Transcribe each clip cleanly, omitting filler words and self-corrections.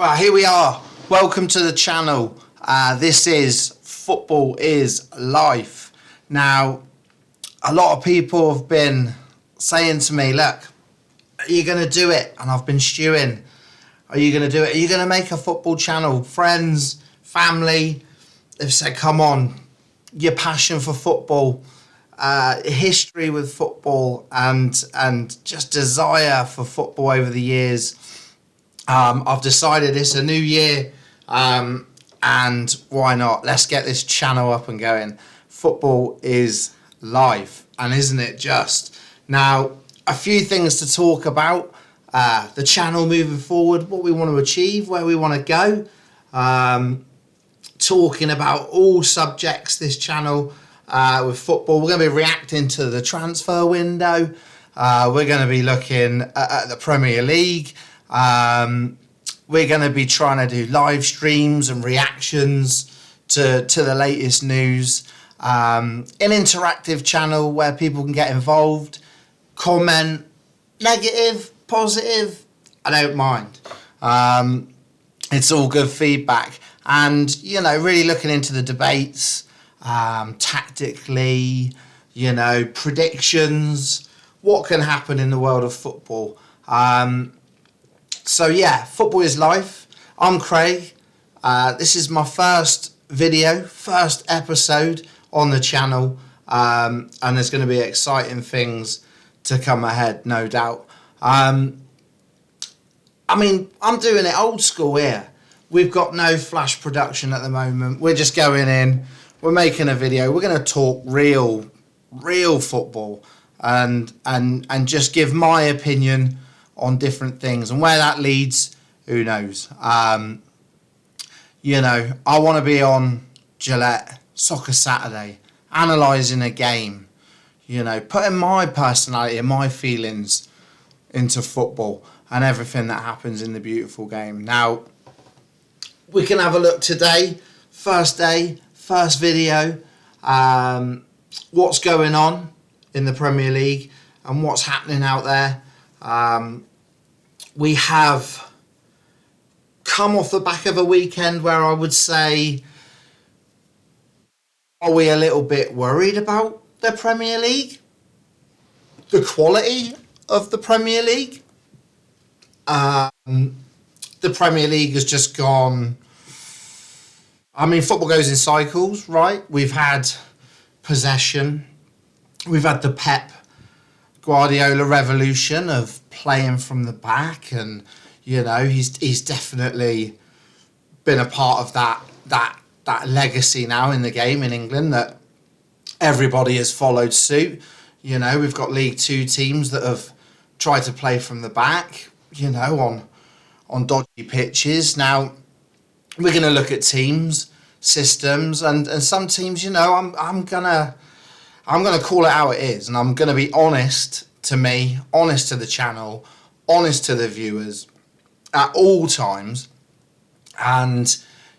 Well, here we are. Welcome to the channel. This is Football is Life. Now, a lot of people have been saying to me, look, are you going to do it? And I've been stewing. Are you going to do it? Are you going to make a football channel? Friends, family, they've said, come on, your passion for football, history with football and just desire for football over the years. I've decided it's a new year, and why not? Let's get this channel up and going. Football is life, and isn't it just? Now, a few things to talk about. The channel moving forward, what we want to achieve, where we want to go. Talking about all subjects, this channel with football. We're going to be reacting to the transfer window. We're going to be looking at the Premier League. We're going to be trying to do live streams and reactions to the latest news. An interactive channel where people can get involved, comment, negative, positive, I don't mind. It's all good feedback. And, really looking into the debates, tactically, predictions, what can happen in the world of football. So yeah, Football is Life. I'm Craig. This is my first video, first episode on the channel. And there's going to be exciting things to come ahead, no doubt. I'm doing it old school here. We've got no flash production at the moment. We're just going in. We're making a video. We're going to talk real football and just give my opinion on different things, and where that leads, who knows. I want to be on Gillette Soccer Saturday, analysing a game, putting my personality and my feelings into football and everything that happens in the beautiful game. Now, we can have a look today, first day, first video, what's going on in the Premier League and what's happening out there. We have come off the back of a weekend where I would say, are we a little bit worried about the Premier League? The quality of the Premier League? The Premier League has just gone... football goes in cycles, right? We've had possession. We've had the Pep Guardiola revolution of playing from the back, and he's definitely been a part of that legacy now in the game in England that everybody has followed suit. We've got League Two teams that have tried to play from the back, on dodgy pitches. Now we're going to look at teams, systems, and some teams. I'm gonna call it how it is, and I'm gonna be honest to me, honest to the channel, honest to the viewers at all times. And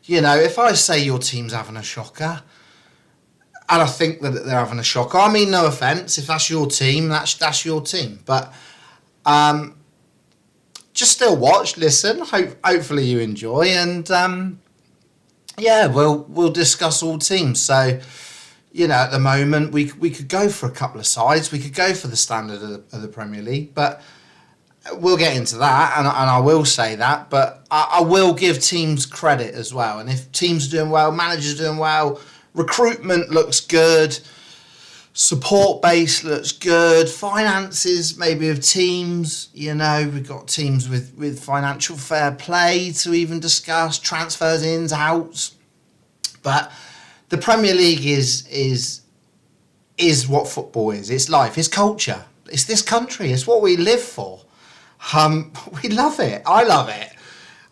if I say your team's having a shocker, and I think that they're having a shocker, no offence, if that's your team, that's your team. But just still watch, listen. Hopefully you enjoy, and we'll discuss all teams. So. At the moment, we could go for a couple of sides. We could go for the standard of the Premier League, but we'll get into that, and I will say that. But I will give teams credit as well. And if teams are doing well, managers are doing well, recruitment looks good, support base looks good, finances maybe of teams, we've got teams with financial fair play to even discuss, transfers, ins, outs. But the Premier League is what football is. It's life. It's culture. It's this country. It's what we live for. We love it. I love it.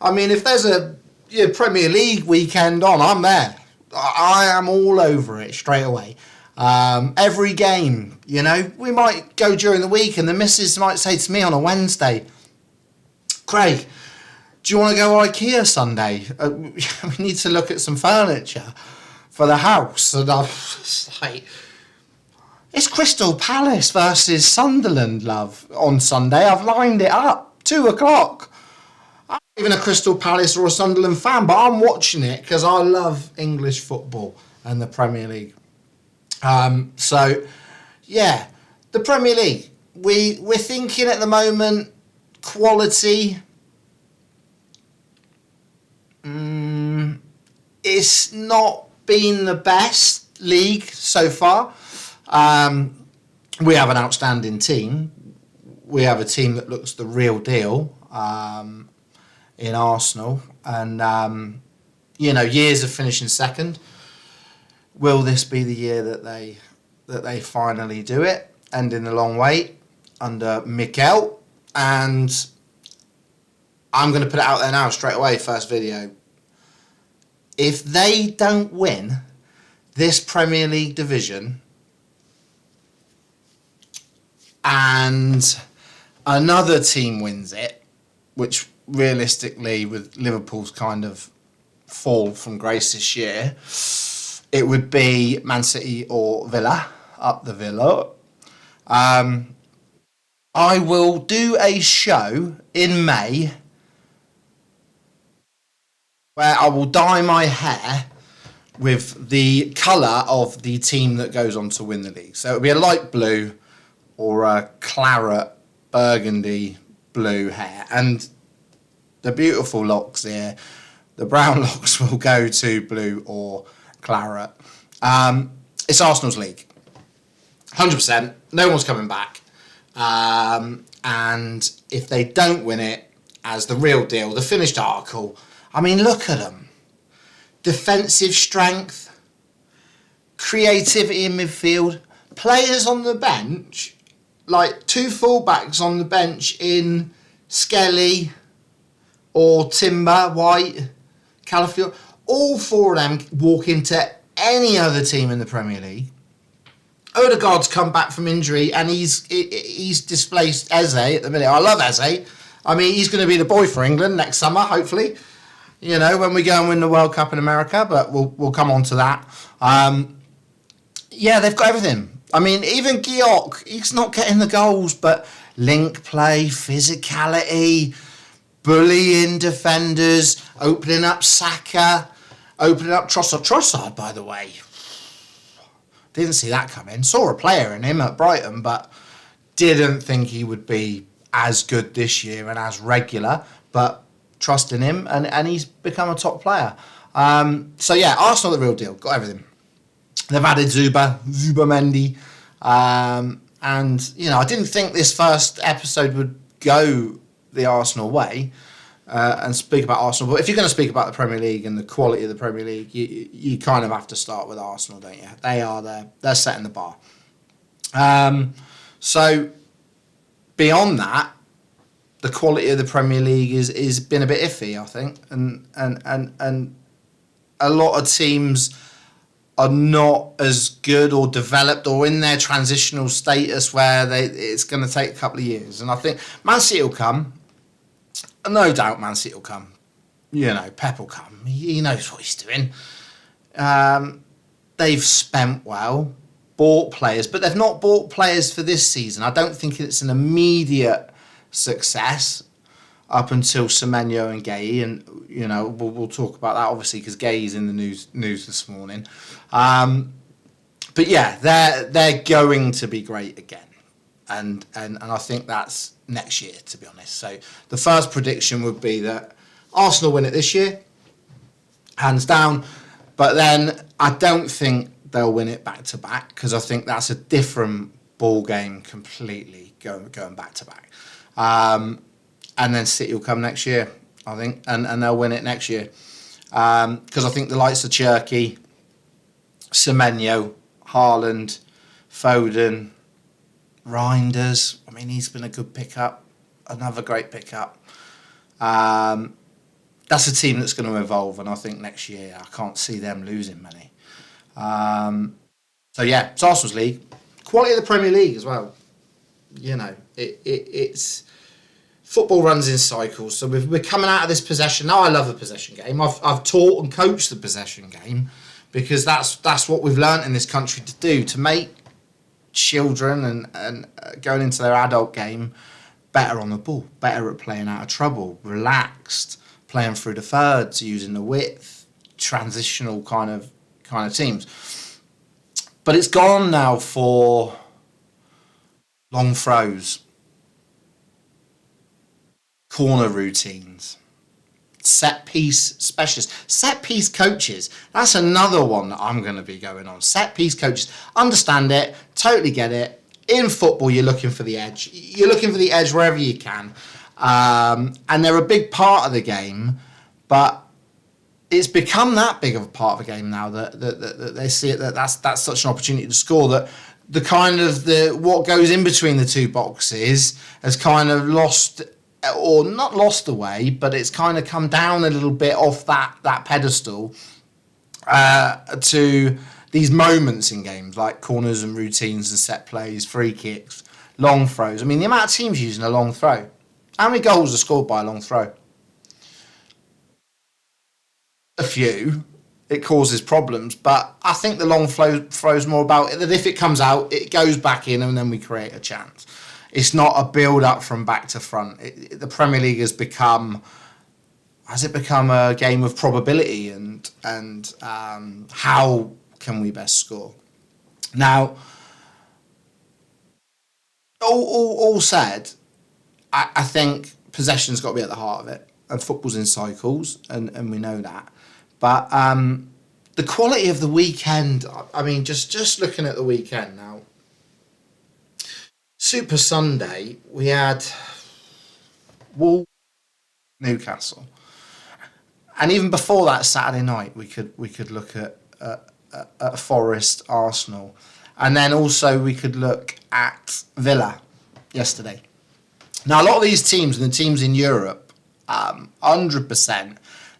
If there's a Premier League weekend on, I'm there. I am all over it straight away. Every game, we might go during the week, and the missus might say to me on a Wednesday, Craig, do you want to go IKEA Sunday? We need to look at some furniture for the house. And I'm just like, it's Crystal Palace versus Sunderland, love, on Sunday. I've lined it up, 2:00. even a Crystal Palace or a Sunderland fan, but I'm watching it because I love English football and the Premier League. So, yeah, the Premier League. We're thinking at the moment quality. It's not been the best league so far. We have an outstanding team. We have a team that looks the real deal in Arsenal. And, years of finishing second. Will this be the year that they finally do it? Ending the long wait under Mikel. And I'm going to put it out there now straight away, first video. If they don't win this Premier League division and another team wins it, which realistically with Liverpool's kind of fall from grace this year, it would be Man City or Villa, up the Villa. I will do a show in May where I will dye my hair with the colour of the team that goes on to win the league. So it'll be a light blue or a claret burgundy blue hair. And the beautiful locks here, the brown locks will go to blue or claret. It's Arsenal's league. 100%. No one's coming back. And if they don't win it as the real deal, the finished article, I mean, look at them. Defensive strength, creativity in midfield, players on the bench, like two fullbacks on the bench in Skelly or Timber, White, Calafield. All four of them walk into any other team in the Premier League. Odegaard's come back from injury and he's displaced Eze at the minute. I love Eze. I mean, he's going to be the boy for England next summer, hopefully. When we go and win the World Cup in America, but we'll come on to that. They've got everything. I mean, even Gioc, he's not getting the goals, but link play, physicality, bullying defenders, opening up Saka, opening up Trossard, by the way. Didn't see that coming. Saw a player in him at Brighton, but didn't think he would be as good this year and as regular, but trust in him, and he's become a top player. Arsenal the real deal. Got everything. They've added Zuba-Mendy. I didn't think this first episode would go the Arsenal way and speak about Arsenal. But if you're going to speak about the Premier League and the quality of the Premier League, you kind of have to start with Arsenal, don't you? They are there. They're setting the bar. So beyond that, the quality of the Premier League is been a bit iffy, I think, and a lot of teams are not as good or developed or in their transitional status where it's going to take a couple of years. And I think Man City will come. No doubt Man City will come. Pep will come. He knows what he's doing. They've spent well, bought players, but they've not bought players for this season. I don't think it's an immediate success up until Semenyo and Gay, and we'll talk about that obviously because Gay's in the news this morning. But yeah, they're going to be great again, and I think that's next year, to be honest. So the first prediction would be that Arsenal win it this year, hands down. But then I don't think they'll win it back to back because I think that's a different ball game completely going back to back. And then City will come next year, I think, and they'll win it next year. Because I think the likes of Cherky, Semenyo, Haaland, Foden, Reinders, I mean, he's been a good pickup, another great pickup. That's a team that's going to evolve, and I think next year I can't see them losing many. It's Arsenal's league. Quality of the Premier League as well. It's football runs in cycles, so we're coming out of this possession. Now I love the possession game. I've taught and coached the possession game because that's what we've learnt in this country to do, to make children and going into their adult game better on the ball, better at playing out of trouble, relaxed, playing through the thirds, using the width, transitional kind of teams. But it's gone now for long throws, corner routines, set piece specialists, set piece coaches. That's another one that I'm going to be going on. Set piece coaches. Understand it, totally get it. In football, you're looking for the edge. You're looking for the edge wherever you can. And they're a big part of the game, but it's become that big of a part of the game now that they see it that's such an opportunity to score that the kind of what goes in between the two boxes has kind of lost, or not lost away, but it's kind of come down a little bit off that pedestal to these moments in games like corners and routines and set plays, free kicks, long throws. I mean, the amount of teams using a long throw. How many goals are scored by a long throw? A few. It causes problems, but I think the long throw's more about it, that if it comes out, it goes back in and then we create a chance. It's not a build-up from back to front. The Premier League has become a game of probability and how can we best score? Now, all said, I think possession's got to be at the heart of it. And football's in cycles, and we know that. But the quality of the weekend, I mean, just looking at the weekend now, Super Sunday, we had Wolves, Newcastle. And even before that, Saturday night, we could look at Forest, Arsenal. And then also we could look at Villa yesterday. Now, a lot of these teams, and the teams in Europe, 100%,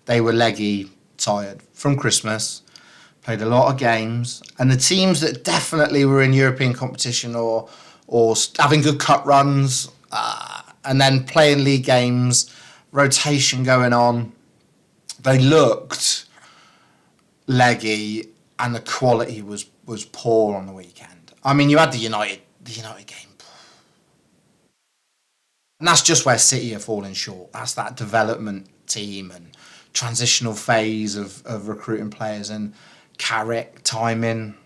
they were leggy, tired from Christmas, played a lot of games. And the teams that definitely were in European competition or having good cut runs, and then playing league games, rotation going on, they looked leggy, and the quality was poor on the weekend. I mean, you had the United game. And that's just where City are falling short. That's that development team and transitional phase of recruiting players. And Carrick, timing,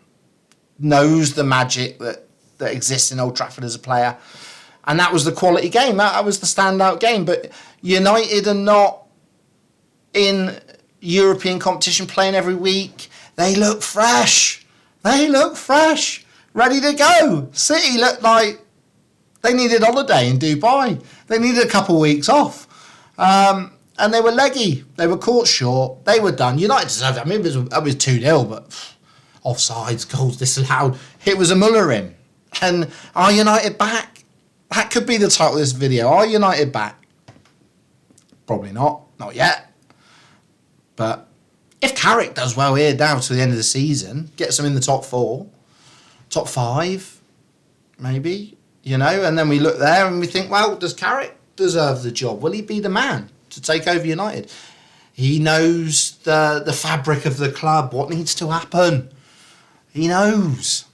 knows the magic that exists in Old Trafford as a player. And that was the quality game. That was the standout game. But United are not in European competition playing every week. They look fresh. Ready to go. City looked like they needed holiday in Dubai. They needed a couple of weeks off. And they were leggy. They were caught short. They were done. United deserved it. I mean, it was 2-0, but offsides, goals disallowed. It was a Muller-in. And are United back? That could be the title of this video. Are United back? Probably not. Not yet. But if Carrick does well here down to the end of the season, gets them in the top 4, top 5, maybe, and then we look there and we think, well, does Carrick deserve the job? Will he be the man to take over United? He knows the fabric of the club, what needs to happen. He knows.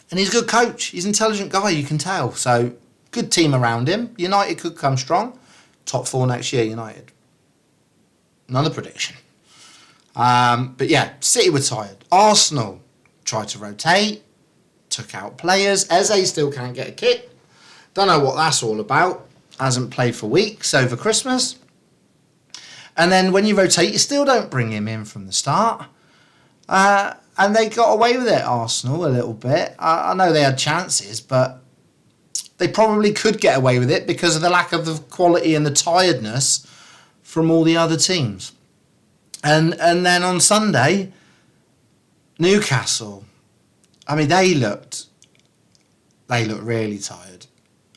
And he's a good coach. He's an intelligent guy, you can tell. So, good team around him. United could come strong. Top 4 next year, United. Another prediction. But yeah, City were tired. Arsenal tried to rotate, took out players. Eze still can't get a kick. Don't know what that's all about. Hasn't played for weeks over Christmas. And then when you rotate, you still don't bring him in from the start. And they got away with it, Arsenal, a little bit. I know they had chances, but they probably could get away with it because of the lack of the quality and the tiredness from all the other teams. And then on Sunday, Newcastle, I mean, they looked really tired.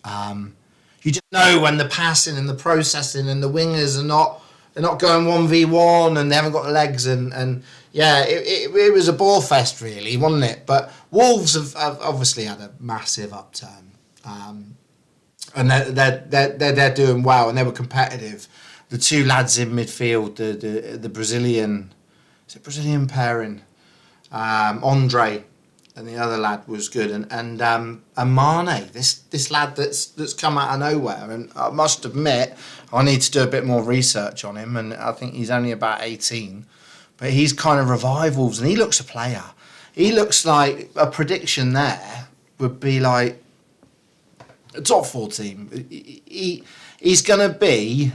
You just know when the passing and the processing and the wingers they're not going 1v1 and they haven't got the legs and yeah, it was a ball fest really, wasn't it? But Wolves have obviously had a massive upturn, and they're doing well and they were competitive. The two lads in midfield, the Brazilian, is it Brazilian pairing? Andre and the other lad was good, and Mane, this lad that's come out of nowhere, and I must admit I need to do a bit more research on him, and I think he's only about 18, but he's kind of revived Wolves, and he looks a player. He looks like a prediction there would be like a top 4 team. He's going to be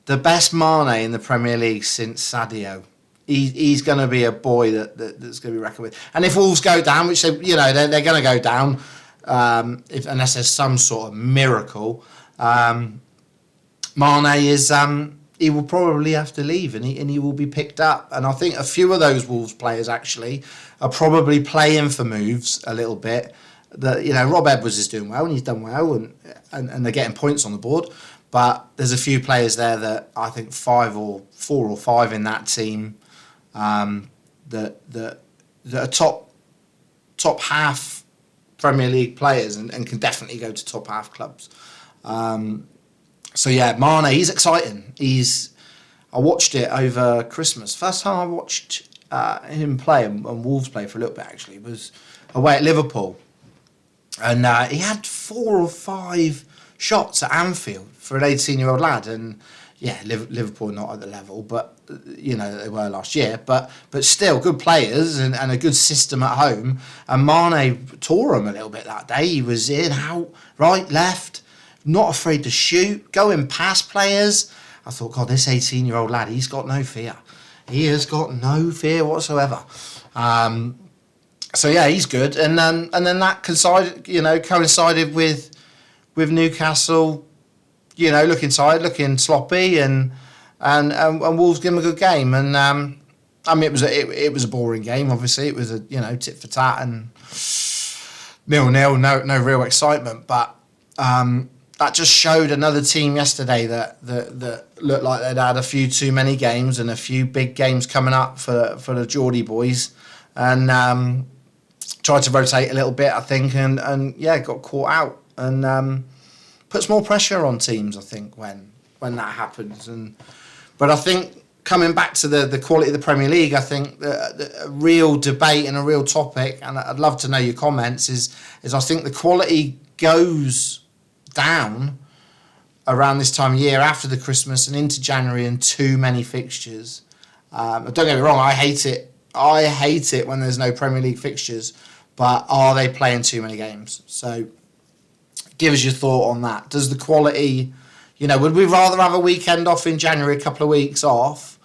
the best Mane in the Premier League since Sadio. He's going to be a boy that's going to be reckoned with. And if Wolves go down, which they're going to go down, unless there's some sort of miracle, Mane is he will probably have to leave, and he will be picked up. And I think a few of those Wolves players actually are probably playing for moves a little bit. That Rob Edwards is doing well, and he's done well, and they're getting points on the board. But there's a few players there that I think 4 or 5 in that team. That are top half Premier League players and can definitely go to top half clubs. So yeah, Mane, he's exciting. I watched it over Christmas. First time I watched him play and Wolves play for a little bit actually was away at Liverpool, and he had 4 or 5 shots at Anfield for an 18-year-old lad, and yeah, Liverpool not at the level, but they were last year. But still, good players and a good system at home. And Mane tore him a little bit that day. He was in, out, right, left, not afraid to shoot, going past players. I thought, God, this 18-year-old lad, he's got no fear. He has got no fear whatsoever. So yeah, he's good. And then that coincided with Newcastle. Looking tired, looking sloppy, and Wolves give him a good game. And it was a boring game. Obviously, it was a tit for tat and 0-0. No real excitement. But that just showed another team yesterday that looked like they'd had a few too many games and a few big games coming up for the Geordie boys, and tried to rotate a little bit, I think, and got caught out and. Puts more pressure on teams, I think, when that happens. But I think coming back to the quality of the Premier League, I think the real debate and a real topic, and I'd love to know your comments, is I think the quality goes down around this time of year after the Christmas and into January and too many fixtures. Don't get me wrong, I hate it. I hate it when there's no Premier League fixtures, but are they playing too many games? So give us your thought on that. Does the quality, would we rather have a weekend off in January, a couple of weeks off,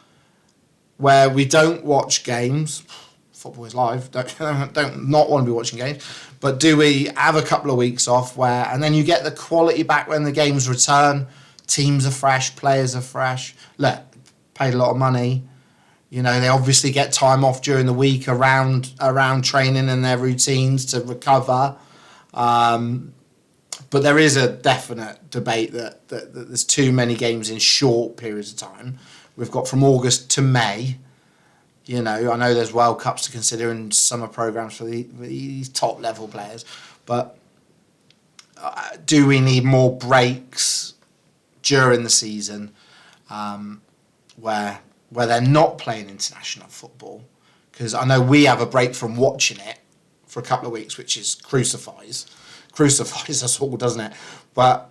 where we don't watch games? Football is live. Don't not want to be watching games. But do we have a couple of weeks off and then you get the quality back when the games return? Teams are fresh, players are fresh. Look, paid a lot of money. They obviously get time off during the week around training and their routines to recover. But there is a definite debate that there's too many games in short periods of time. We've got from August to May. I know there's World Cups to consider and summer programmes for these top level players. But do we need more breaks during the season where they're not playing international football? Because I know we have a break from watching it for a couple of weeks, which crucifies us all, doesn't it? But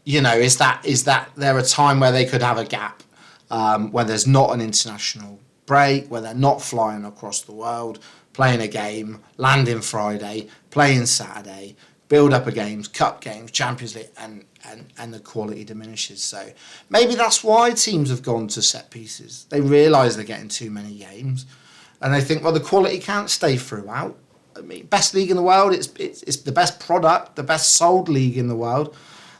is that there a time where they could have a gap where there's not an international break, where they're not flying across the world, playing a game, landing Friday, playing Saturday, build up a games, cup games, Champions League, and the quality diminishes. So maybe that's why teams have gone to set pieces. They realise they're getting too many games, and they think, well, the quality can't stay throughout. I mean, best league in the world. It's the best product, the best sold league in the world,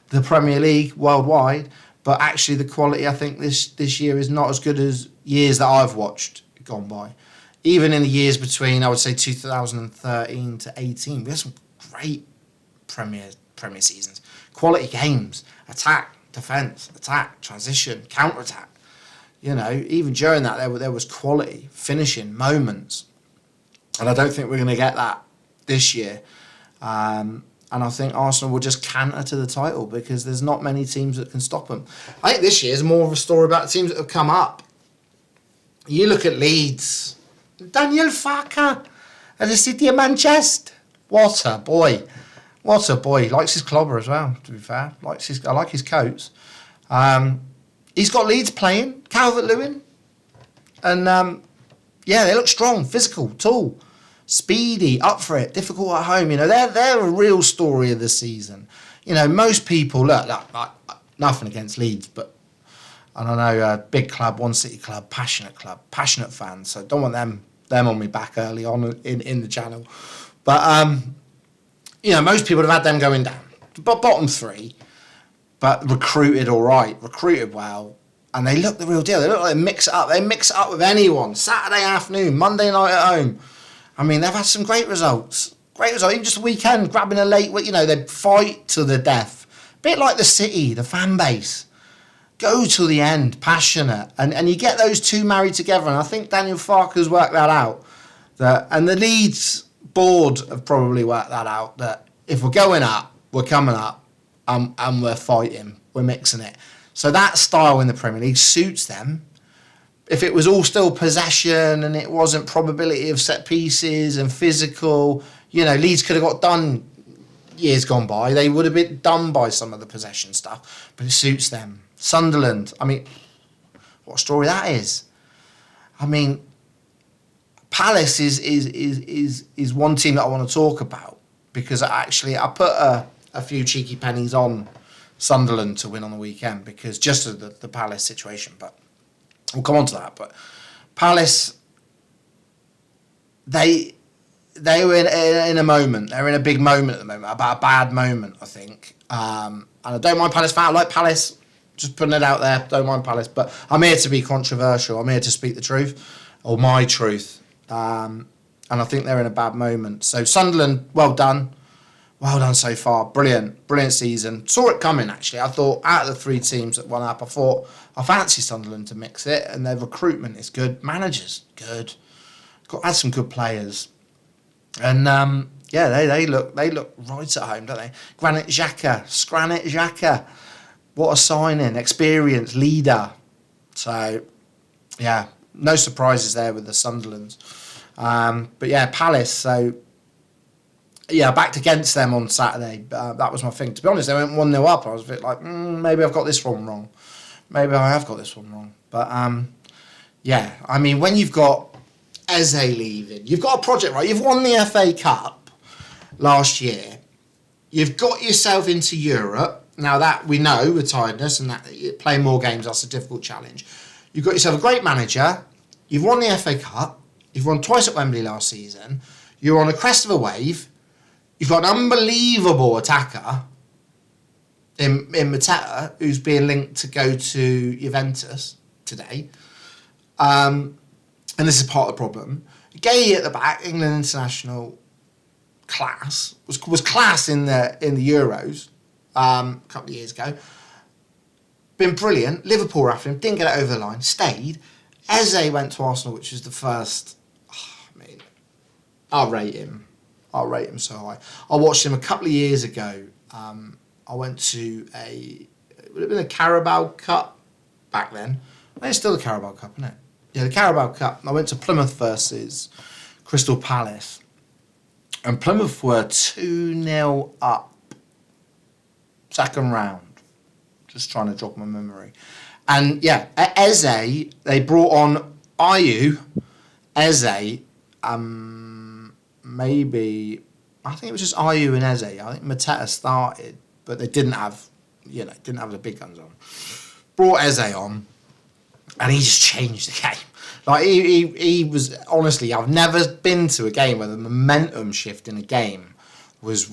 the Premier League worldwide. But actually, the quality, I think this year is not as good as years that I've watched gone by. Even in the years between, I would say 2013 to 18, we had some great Premier seasons. Quality games, attack, defence, attack, transition, counter attack. Even during that, there was quality, finishing moments. And I don't think we're going to get that this year. And I think Arsenal will just canter to the title because there's not many teams that can stop them. I think this year is more of a story about the teams that have come up. You look at Leeds. Daniel Farke at the City of Manchester. What a boy. What a boy. Likes his clobber as well, to be fair. I like his coats. He's got Leeds playing, Calvert-Lewin. And, they look strong, physical, tall, speedy, up for it, difficult at home. They're a real story of the season. Most people, look, nothing against Leeds, but I don't know, big club, one city club, passionate fans. So don't want them on me back early on in the channel. But, most people have had them going down. But bottom three, but recruited all right, recruited well. And they look the real deal. They look like they mix it up. They mix it up with anyone. Saturday afternoon, Monday night at home. I mean, they've had some great results. Even just a weekend, grabbing a late, they fight to the death. A bit like the City, the fan base. Go to the end, passionate. And you get those two married together. And I think Daniel Farke's worked that out. And the Leeds board have probably worked that out. That if we're going up, we're coming up. And we're fighting. We're mixing it. So that style in the Premier League suits them. If it was all still possession and it wasn't probability of set pieces and physical, Leeds could have got done years gone by. They would have been done by some of the possession stuff, but it suits them. Sunderland, I mean, what a story that is. I mean, Palace is one team that I want to talk about because actually I put a few cheeky pennies on Sunderland to win on the weekend because just of the Palace situation, but we'll come on to that. But Palace, they were in a moment. They're in a big moment at the moment, about a bad moment, I think. And I don't mind Palace fan. I like Palace. Just putting it out there. Don't mind Palace. But I'm here to be controversial. I'm here to speak the truth, or my truth. And I think they're in a bad moment. So Sunderland, well done. Well done so far. Brilliant season. Saw it coming, actually. I thought out of the three teams that won up, I fancy Sunderland to mix it, and their recruitment is good. Managers, good. Had some good players. And, they look right at home, don't they? Granit Xhaka. What a signing. Experience, leader. So, yeah, no surprises there with the Sunderlands. Palace, so... Yeah, I backed against them on Saturday. That was my thing. To be honest, they went 1-0 up. I was a bit like, maybe I've got this one wrong. Maybe I have got this one wrong. But, I mean, when you've got Eze leaving, you've got a project, right? You've won the FA Cup last year. You've got yourself into Europe. Now, that we know with tiredness and that playing more games, that's a difficult challenge. You've got yourself a great manager. You've won the FA Cup. You've won twice at Wembley last season. You're on a crest of a wave. You've got an unbelievable attacker in Mateta, who's being linked to go to Juventus today. And this is part of the problem. Gay at the back, England international class, was class in the Euros a couple of years ago. Been brilliant. Liverpool were after him, didn't get it over the line, stayed. Eze went to Arsenal, which was the first. I'll rate him so high. I watched him a couple of years ago. I went to it would have been a Carabao Cup back then. It's still the Carabao Cup, isn't it? Yeah, the Carabao Cup. I went to Plymouth versus Crystal Palace. And Plymouth were 2-0 up. Second round. Just trying to jog my memory. And yeah, Eze, they brought on Ayew, Eze, maybe, I think it was just Ayew and Eze. I think Mateta started, but they didn't have the big guns on. Brought Eze on, and he just changed the game. Like he was, honestly, I've never been to a game where the momentum shift in a game was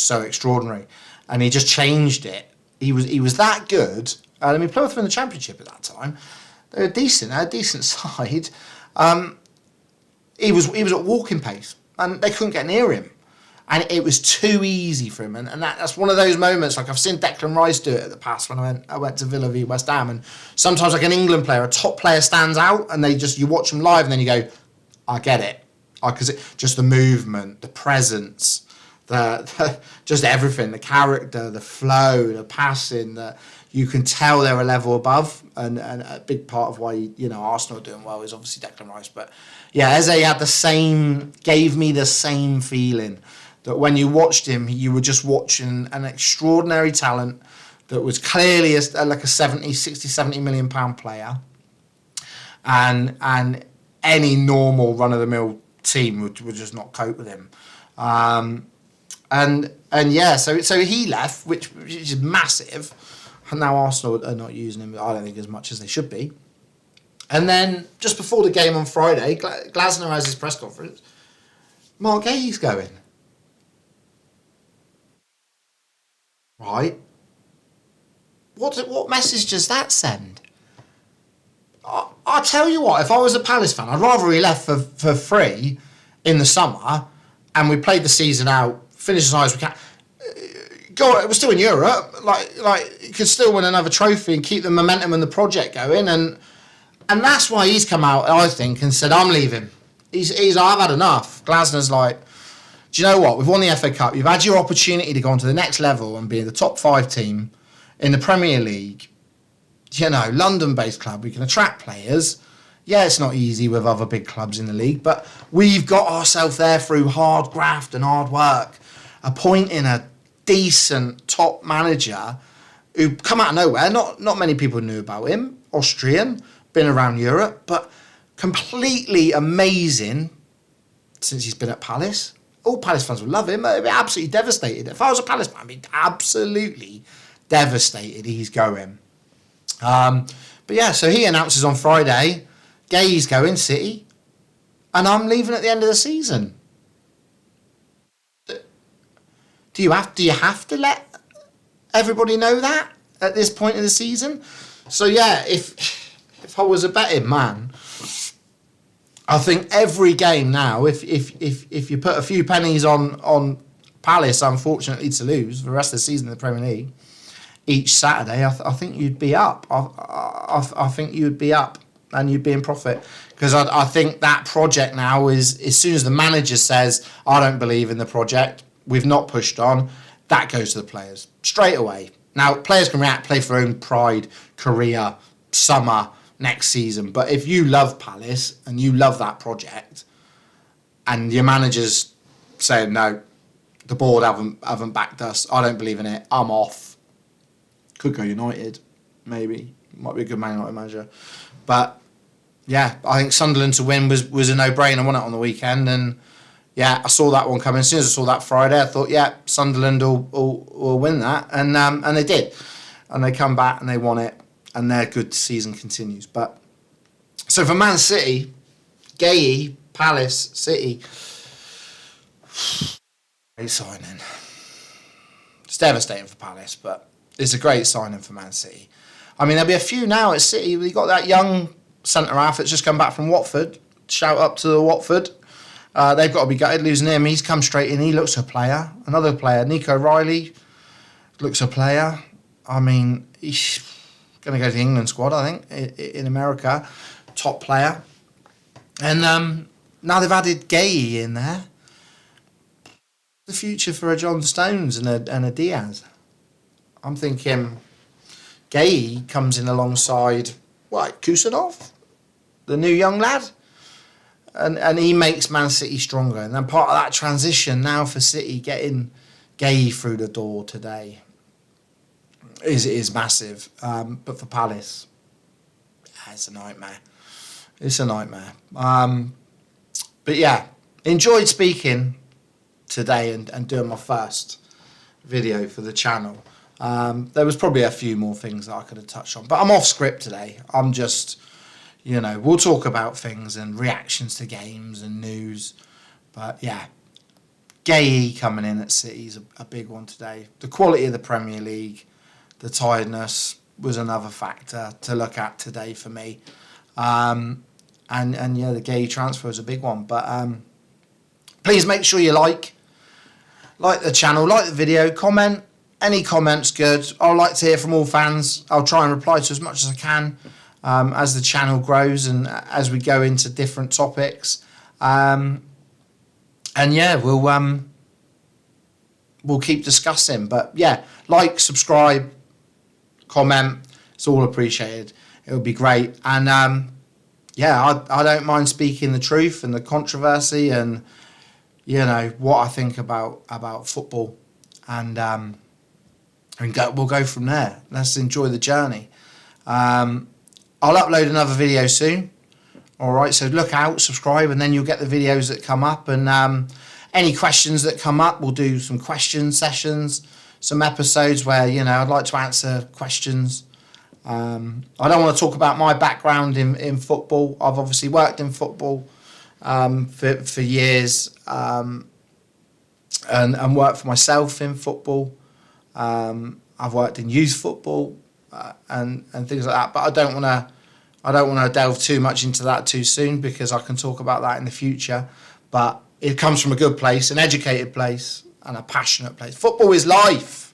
so extraordinary, and he just changed it. He was that good. I mean, Plymouth were in the Championship at that time. They were decent. They had a decent side. He was at walking pace, and they couldn't get near him, and it was too easy for him. And that's one of those moments. Like I've seen Declan Rice do it at the past when I went to Villa v West Ham, and sometimes like an England player, a top player stands out, and you watch them live, and then you go, I get it, because just the movement, the presence, the just everything, the character, the flow, the passing, You can tell they're a level above, and a big part of why Arsenal are doing well is obviously Declan Rice. But yeah, Eze gave me the same feeling that when you watched him, you were just watching an extraordinary talent that was clearly like a 70 million pound player, and any normal run of the mill team would just not cope with him. And yeah, so he left, which is massive. And now Arsenal are not using him, I don't think, as much as they should be. And then just before the game on Friday, Glasner has his press conference. Marc Guéhi's going. Right. What message does that send? I'll tell you what, if I was a Palace fan, I'd rather he left for free in the summer and we played the season out, finished as high as we can. We're still in Europe, like you could still win another trophy and keep the momentum and the project going, and that's why he's come out, I think, and said, I'm leaving. He's I've had enough. Glasner's like, do you know what? We've won the FA Cup. You've had your opportunity to go on to the next level and be the top 5 team in the Premier League. London-based club. We can attract players. Yeah, it's not easy with other big clubs in the league, but we've got ourselves there through hard graft and hard work, appointing a decent top manager who come out of nowhere. Not many people knew about him. Austrian, been around Europe, but completely amazing since he's been at Palace. All Palace fans will love him. I'd be absolutely devastated. If I was a Palace fan, I'd be absolutely devastated he's going. But yeah, so he announces on Friday, Guéhi's going City, and I'm leaving at the end of the season. Do you have to let everybody know that at this point in the season? So yeah, if I was a betting man, I think every game now, if you put a few pennies on Palace, unfortunately to lose for the rest of the season in the Premier League, each Saturday, I think you'd be up. I think you'd be up and you'd be in profit. Because I think that project now is, as soon as the manager says, I don't believe in the project, we've not pushed on, that goes to the players straight away. Now, players can react, play for their own pride, career, summer, next season. But if you love Palace and you love that project and your manager's saying, no, the board haven't backed us, I don't believe in it, I'm off. Could go United, maybe. Might be a good Man United manager. But yeah, I think Sunderland to win was a no-brainer. I won it on the weekend, and yeah, I saw that one coming. As soon as I saw that Friday, I thought, yeah, Sunderland will win that, and they did, and they come back and they won it, and their good season continues. But so for Man City, Guéhi, Palace, City, great signing. It's devastating for Palace, but it's a great signing for Man City. I mean, there'll be a few now at City. We've got that young centre-half that's just come back from Watford. Shout up to the Watford. They've got to be gutted losing him. He's come straight in. He looks a player. Another player, Nico Riley, looks a player. I mean, he's going to go to the England squad, I think, in America. Top player. And now they've added Guéhi in there. The future for a John Stones and a Diaz. I'm thinking Guéhi comes in alongside, Kusanov, the new young lad, and he makes Man City stronger. And then part of that transition now for City, getting Guéhi through the door today is massive. But for Palace, it's a nightmare. It's a nightmare. But yeah, enjoyed speaking today and doing my first video for the channel. There was probably a few more things that I could have touched on, but I'm off script today. I'm just, we'll talk about things and reactions to games and news. But yeah, Guéhi coming in at City is a big one today. The quality of the Premier League, the tiredness was another factor to look at today for me. And yeah, the Guéhi transfer is a big one. But please make sure you like the channel, like the video, comment. Any comments good. I'd like to hear from all fans. I'll try and reply to as much as I can as the channel grows and as we go into different topics. And yeah, we'll keep discussing. But yeah, like, subscribe, comment. It's all appreciated. It would be great. And I don't mind speaking the truth and the controversy and what I think about football, and we'll go from there. Let's enjoy the journey. I'll upload another video soon. All right, so look out, subscribe, and then you'll get the videos that come up. And any questions that come up, we'll do some question sessions, some episodes where I'd like to answer questions. I don't want to talk about my background in football. I've obviously worked in football for years, and worked for myself in football. I've worked in youth football and things like that. But I don't want to delve too much into that too soon, because I can talk about that in the future. But it comes from a good place, an educated place, and a passionate place. Football is life.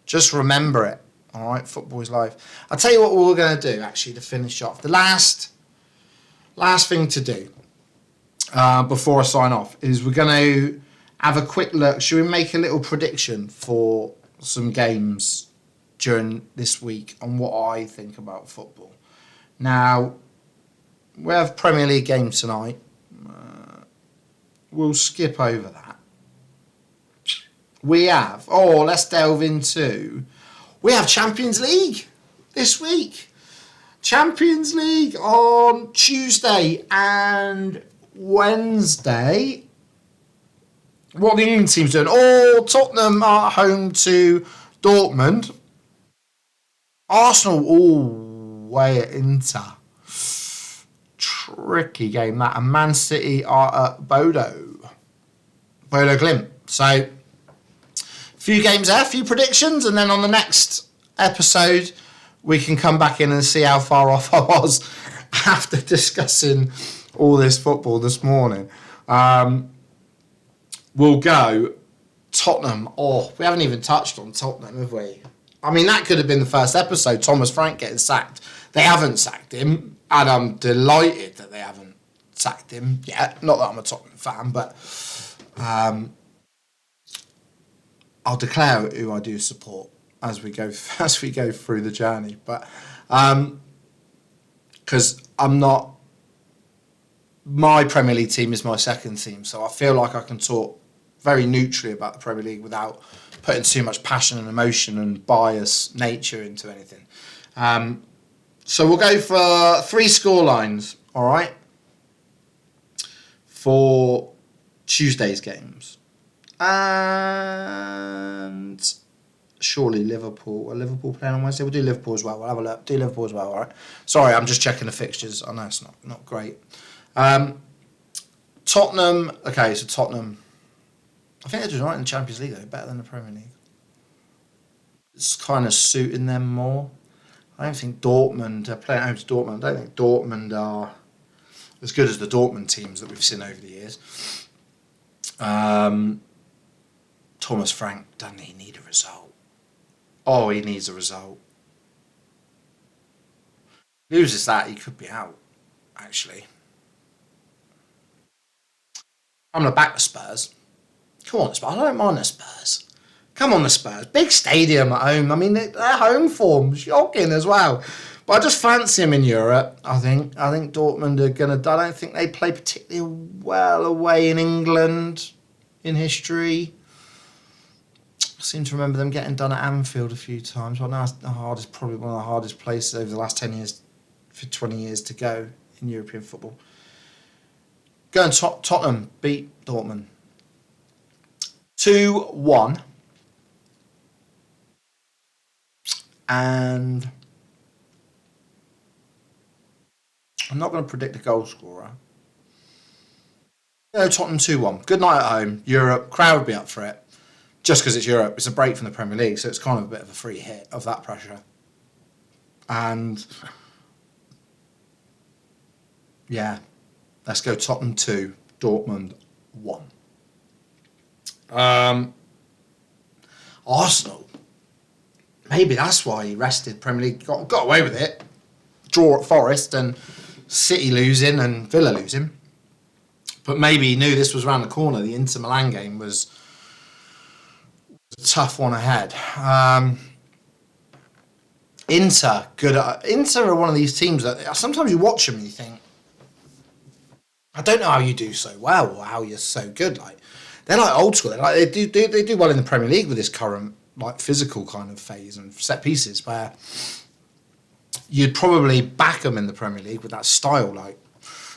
Just remember it. All right, football is life. I'll tell you what we're going to do, actually, to finish off. The last thing to do before I sign off is we're going to have a quick look. Should we make a little prediction for some games during this week on what I think about football? Now, we have Premier League games tonight. We'll skip over that. Let's delve into... We have Champions League this week. Champions League on Tuesday and Wednesday. What the England team's doing? Tottenham are home to Dortmund. Arsenal away at Inter. Tricky game that. And Man City are at Bodo Glimt. So, few games there, few predictions, and then on the next episode we can come back in and see how far off I was after discussing all this football this morning. We'll go Tottenham. We haven't even touched on Tottenham, have we? I mean, that could have been the first episode, Thomas Frank getting sacked. They haven't sacked him, and I'm delighted that they haven't sacked him yet. Not that I'm a Tottenham fan, but I'll declare who I do support as we go through the journey. But because my Premier League team is my second team, so I feel like I can talk very neutrally about the Premier League without putting too much passion and emotion and bias nature into anything. So we'll go for 3 scorelines, all right, for Tuesday's games. And surely Liverpool. Are Liverpool playing on Wednesday? We'll do Liverpool as well. We'll have a look. Do Liverpool as well, all right? Sorry, I'm just checking the fixtures. I know it's not great. Tottenham. Okay, so Tottenham. I think they're doing right in the Champions League, though. Better than the Premier League. It's kind of suiting them more. I don't think Dortmund are playing home to Dortmund. I don't think Dortmund are as good as the Dortmund teams that we've seen over the years. Thomas Frank, doesn't he need a result? He needs a result. Loses that, he could be out, actually. I'm going to back the Spurs. Come on, the Spurs. I don't mind the Spurs. Come on, the Spurs. Big stadium at home. I mean, their home form, shocking as well. But I just fancy them in Europe, I think. I think Dortmund are going to... I don't think they play particularly well away in England in history. I seem to remember them getting done at Anfield a few times. Well, now it's probably one of the hardest places over the last 10 years, for 20 years to go in European football. Going Tottenham beat Dortmund 2-1. And I'm not going to predict a goal scorer. Tottenham 2-1. Good night at home. Europe. Crowd would be up for it. Just because it's Europe. It's a break from the Premier League, so it's kind of a bit of a free hit of that pressure. And yeah, let's go Tottenham 2, Dortmund 1. Arsenal. Maybe that's why he rested Premier League. Got away with it. Draw at Forest and City losing and Villa losing. But maybe he knew this was around the corner. The Inter Milan game was a tough one ahead. Inter, good. Inter are one of these teams that sometimes you watch them and you think, I don't know how you do so well or how you're so good. Like they're like old school. They're like they do well in the Premier League with this current like physical kind of phase and set pieces where you'd probably back them in the Premier League with that style. Like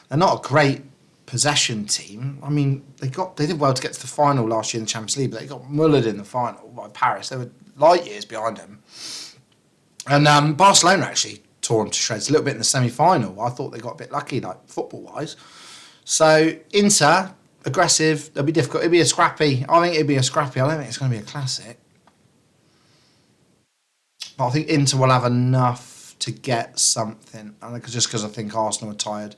they're not a great possession team. I mean, they did well to get to the final last year in the Champions League, but they got mullered in the final by Paris. They were light years behind them. And Barcelona actually tore them to shreds a little bit in the semi-final. I thought they got a bit lucky, like football-wise. So Inter, aggressive. It'll be difficult. It'll be a scrappy. I think it'll be a scrappy. I don't think it's going to be a classic. But I think Inter will have enough to get something. And just because I think Arsenal are tired.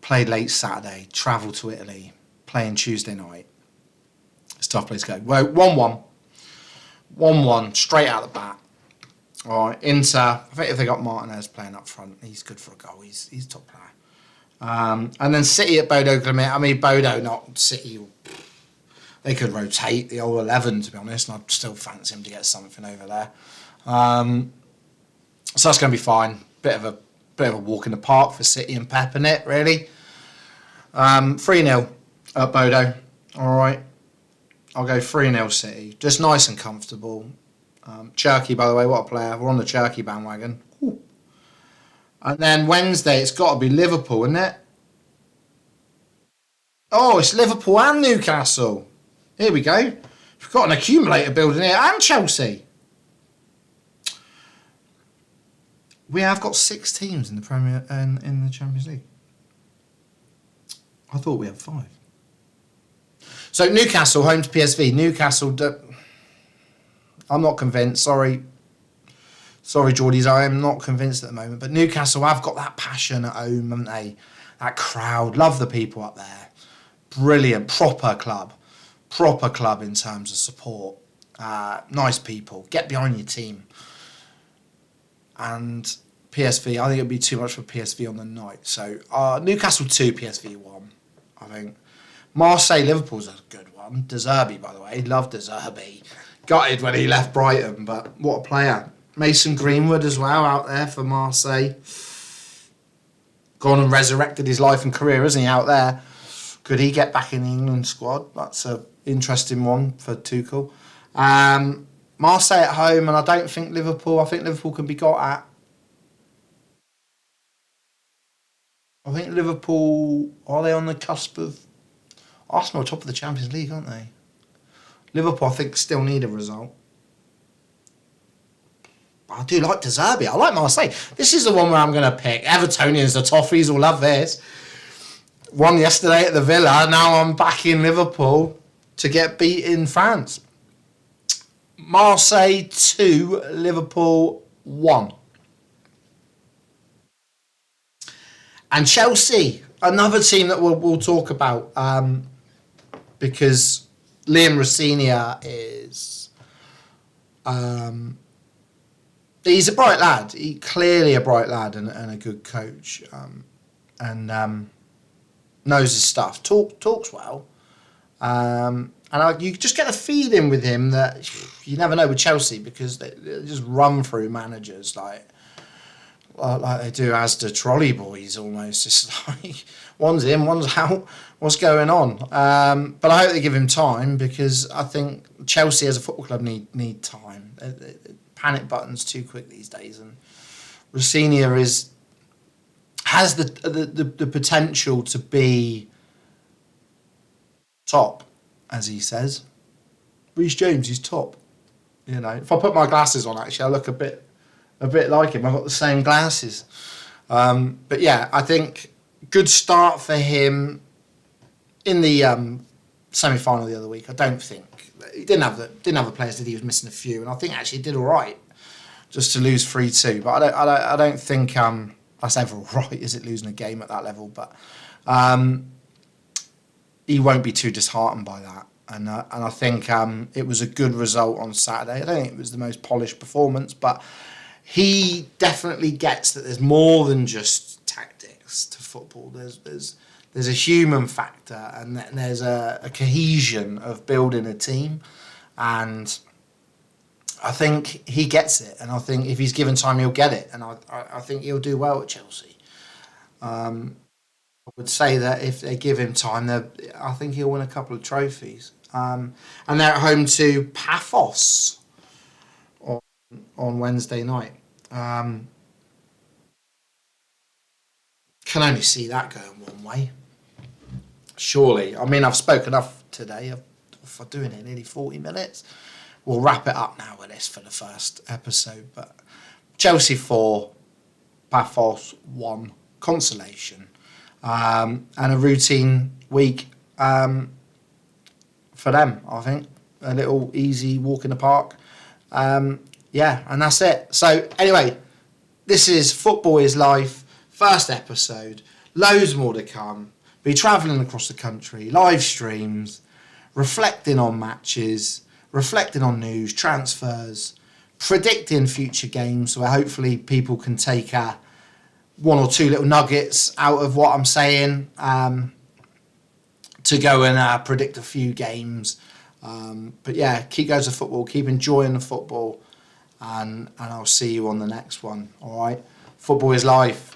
Played late Saturday, travelled to Italy, playing Tuesday night. It's a tough place to go. Well, 1-1. 1-1, straight out the bat. All right, Inter, I think if they got Martinez playing up front, he's good for a goal. He's top player. And then City at Bodo Glimt. I mean, Bodo, not City. They could rotate the old 11, to be honest, and I'd still fancy him to get something over there. So that's going to be fine. Bit of a walk in the park for City and Pep in it, really. 3-0 at Bodo. All right. I'll go 3-0 City. Just nice and comfortable. Cherky, by the way, what a player. We're on the Cherky bandwagon. Ooh. And then Wednesday, it's got to be Liverpool, isn't it? Oh, it's Liverpool and Newcastle. Here we go. We've got an accumulator building here. And Chelsea. We have got 6 teams in the Premier in the Champions League. I thought we had 5. So Newcastle, home to PSV. Newcastle, I'm not convinced. Sorry, Geordies, I am not convinced at the moment. But Newcastle have got that passion at home, haven't they? That crowd, love the people up there. Brilliant, proper club in terms of support. Nice people, get behind your team. And PSV, I think it'd be too much for PSV on the night. So Newcastle 2, PSV 1, I think. Marseille, Liverpool's a good one. De Zerbi, by the way. Love De Zerbi. Gutted when he left Brighton, but what a player. Mason Greenwood as well out there for Marseille. Gone and resurrected his life and career, isn't he, out there? Could he get back in the England squad? That's an interesting one for Tuchel. Marseille at home, and I don't think Liverpool. I think Liverpool can be got at. I think Liverpool, are they on the cusp of... Arsenal are top of the Champions League, aren't they? Liverpool, I think, still need a result. I do like De Zerbi. I like Marseille. This is the one where I'm going to pick. Evertonians, the Toffees will love this. Won yesterday at the Villa. Now I'm back in Liverpool to get beat in France. Marseille 2, Liverpool 1. And Chelsea, another team that we'll talk about because Liam Rosenior is... he's a bright lad. He's clearly a bright lad and a good coach. And knows his stuff. Talks well. You just get a feeling with him that you never know with Chelsea because they just run through managers like they do Asda trolley boys almost. It's like one's in, one's out. What's going on? But I hope they give him time because I think Chelsea as a football club need time. They panic buttons too quick these days, and Rosenior has the potential to be top, as he says. Reece James, he's top. You know, if I put my glasses on, actually, I look a bit like him. I've got the same glasses. But yeah, I think good start for him in the semi-final the other week. I don't think he didn't have the players that he was missing a few, and I think actually he did all right just to lose 3-2. But I don't think that's ever all right, is it, losing a game at that level? But he won't be too disheartened by that. And I think it was a good result on Saturday. I don't think it was the most polished performance, but he definitely gets that there's more than just tactics to football. There's a human factor, and there's a cohesion of building a team. And I think he gets it, and I think if he's given time, he'll get it, and I think he'll do well at Chelsea. I would say that if they give him time, I think he'll win a couple of trophies. And they're at home to Paphos on, on Wednesday night. Um, can only see that going one way. Surely. I mean, I've spoken enough today for doing it nearly 40 minutes. We'll wrap it up now with this for the first episode. But Chelsea 4, Paphos 1, consolation. And a routine week for them, I think. A little easy walk in the park. Yeah, and that's it. So, anyway, this is Football is Life, first episode. Loads more to come. Be travelling across the country, live streams, reflecting on matches, reflecting on news, transfers, predicting future games where hopefully people can take one or two little nuggets out of what I'm saying to go and predict a few games. But yeah, keep going to football, keep enjoying the football, and I'll see you on the next one. All right, Football is Life.